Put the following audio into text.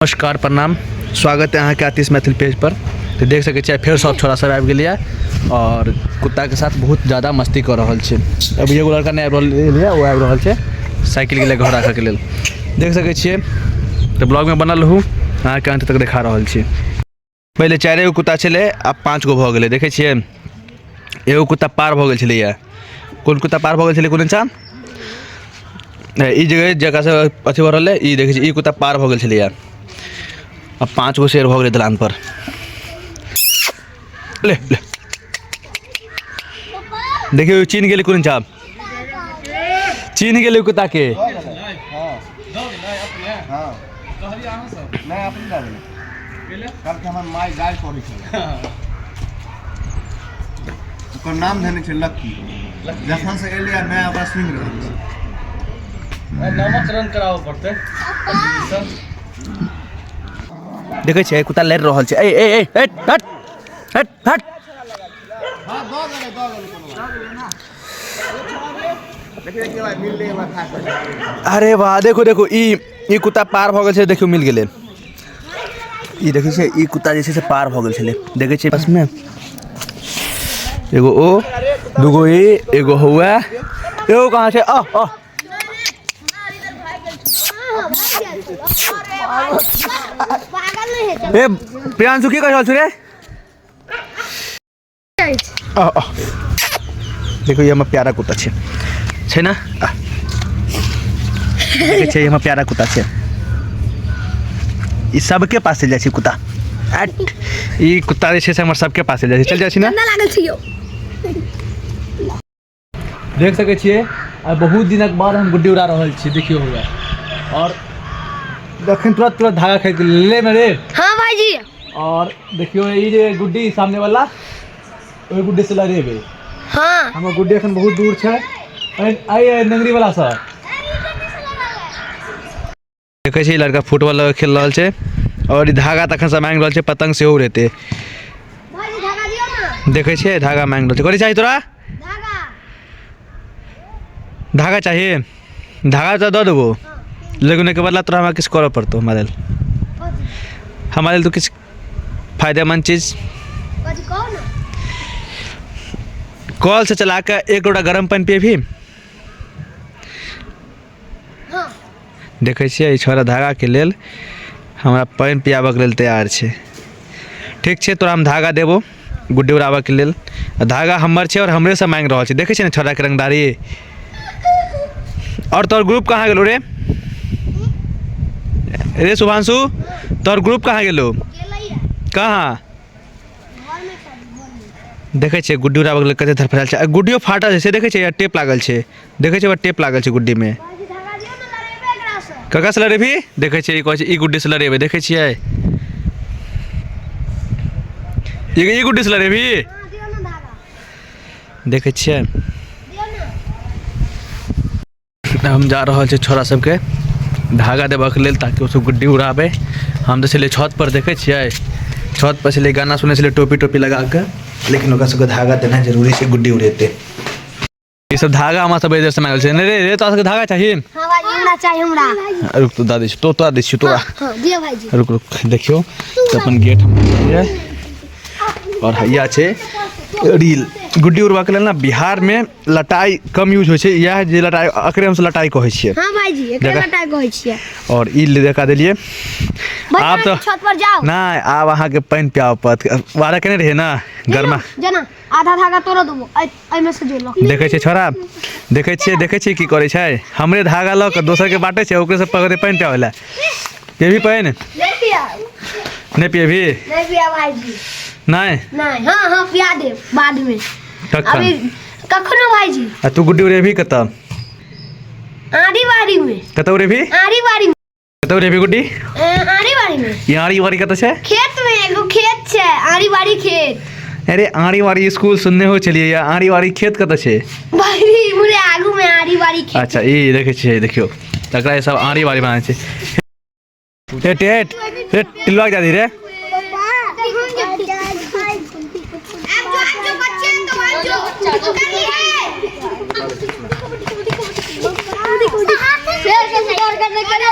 नमस्कार प्रणाम, स्वागत है यहाँ के आतिश मैथिल पेज पर। तो देख सके फिर सब छोरा सब आबि गेलिए और कुत्ता के साथ बहुत ज़्यादा मस्ती कर रहा है। अब एगो लड़का नहीं आबि रहल, वो आबि रहल है साइकिल के लिए घर राखे के लिए। देख सके छिए तो ब्लॉग में बनल रहूँ, अहाँ के अंत तक देखा रहल छी। पहले 4 गो कुत्ता छे, अब 5 गो भ गेलै। देखे छिए एगो कुत्ता पार भ गेल छलैया। कोन कुत्ता पार भ गेल छलै? कोन सा ई जगह से अथी हो रहा है। ई देखे ई कुत्ता पार भ गेल छलैया। अब 5 गो शेर भ गेलै दलान पर। ले ले देखियो चीन गेलै कोन सा, चीन गेलै कुत्ता के। ओकर नाम धने छै लक्की। जखन से एलिया नया ओकरा सुनि रहल छै। नामकरण कराबऽ पड़तै। देखे छिए कुत्ता लड़ रहल छै। ए ए ए हट हट हट हट। हां दो गेलै ना। देखिए कि भाई मिल ले बा खा के। अरे वाह, देखो देखो ई कुत्ता पार भ गेल छै। देखियो मिल गेलै। ई देखै छै ई कुत्ता जे छै से पार भ गेल छलै। देखै छै बस में एगो ओ दूगो ई एगो हुआ एगो कहाँ छै? ए प्रियांशु की कह रहल छी रे? देखो ये हमर प्यारा कुत्ता छै ना। देखे छै हमर प्यारा कुत्ता छै। ई सबके पास चल जाइ छै कुत्ता। ई कुत्ता जे छै से हमर सबके पास चल जाइ छै। चल जाइ छी ना। देख सके छिए आ बहुत दिनक बाद हम गुड्डी उड़ा रहल छी। देखियो हुआ और दखन तुरंत धागा खरीद के ले मेरे। हाँ भाईजी। और देखियो ई जे गुड्डी सामने वाला ओई गुड्डी से लड़ेबे। हाँ हमर गुड्डी एखन बहुत दूर छै। आई नंगरी वाला सा देखे छी लड़का फुटबॉल खेल रहल छै और ई धागा तखन से मांग रहल छै। पतंग से रहते भाईजी धागा दियो ना। देखे छिए धागा मांग रहल छै। कथि चाहिए तोरा? धागा चाहिए? धागा तो दे देबो, लेकिन के बदला तोरा हमरा किस करऽ पड़तो। हमारे तो किस फायदेमंद चीज कॉल से चला कर 1 लोटा गर्म पानी पिए भी। देखे छिए छोरा धागा के लेल हमरा पानी पियाबे के लेल तैयार छै। ठीक छै, तोरा हम धागा देबो गुड्डी उड़ाबे के लेल। धागा हमर छै और हमरे से मांग रहल छै। देखे छिए ना छोरा के रंगदारी। और तोर ग्रुप कहाँ गेलो रे? रे शुभांशु, तोर ग्रुप कहाँ गेलो? कहाँ? देखे छिए गुड्डी उड़ाबे के लेल कते धरफड़ाल छै। गुड्डियो फाटल छै। देखे छिए टेप लागल छै। देखे छिए टेप लागल छै गुड्डी में। ककरा से लड़ेबी? देखे छिए ई कहै छै ई गुड्डी से लड़ेबे। देखे छिए ई गुड्डी से लड़ेबी। देखे छिए हम जा रहल छै छोरा सबके धागा देबे के लेल ताकि ओ सब गुड्डी उड़ाबे। हम तो चले छत पर। देखे छिए छत पर चले गाना सुने चले टोपी लगा के, लेकिन ओकरा सबके धागा देना जरूरी छै गुड्डी उड़ेते। ये सब धागा हमरा सब इधर से मांगल छै। रे तोरा सबके धागा चाहिए? हां भाईजी हमरा चाहिए। हमरा रुक तो दादी तो दै छी तोरा। हां दियो भाईजी। रुक देखियो तो अपन गेट हम और हैया छै रील। गुड्डी उड़वा के लेल ना बिहार में लटाई कम यूज हो छै। यह जे लटाई अकरे हम से लटाई कहै छियै। हां भाईजी एकरे लटाई कहै छियै। और ई देखा देलिए। आप तो छत पर जाओ ना, आब अहाँ के पानी पियाव पत वारा केने रहे ना गरमा जना आधा धागा तोड़ देबो। ए में से जोड़ लो। देखे छिए छोरा, देखे छिए की करे छै। हमरे धागा ल के दोसर के बाटे छै, ओकरे से पकड़े पानी पियावेला। ये भी पानी नहीं पिया। नहीं पिए भी? नहीं पिया भाईजी। नहीं नहीं। हां हां पिया दे बाद में। अभी कखनो भाईजी। आ तू गुड्डी उड़ेबी कत? आड़ी बाड़ी में। कत उड़ेबी? आड़ी बाड़ी में। कत उड़ेबी गुड्डी? आड़ी बाड़ी में। ये आड़ी वाड़ी कत छै? खेत में एगो खेत छै, आड़ी बाड़ी खेत। अरे आड़ी वाड़ी स्कूल सुनने हो चलिए या आड़ी वाड़ी खेत कत छै? भाई मुरे आगू में आड़ी बाड़ी खेत। अच्छा ई देखे छिए देखियो तकरा सब आड़ी वाड़ी बनाए छै। टेट टिलवा जा दी रे। करने के लिए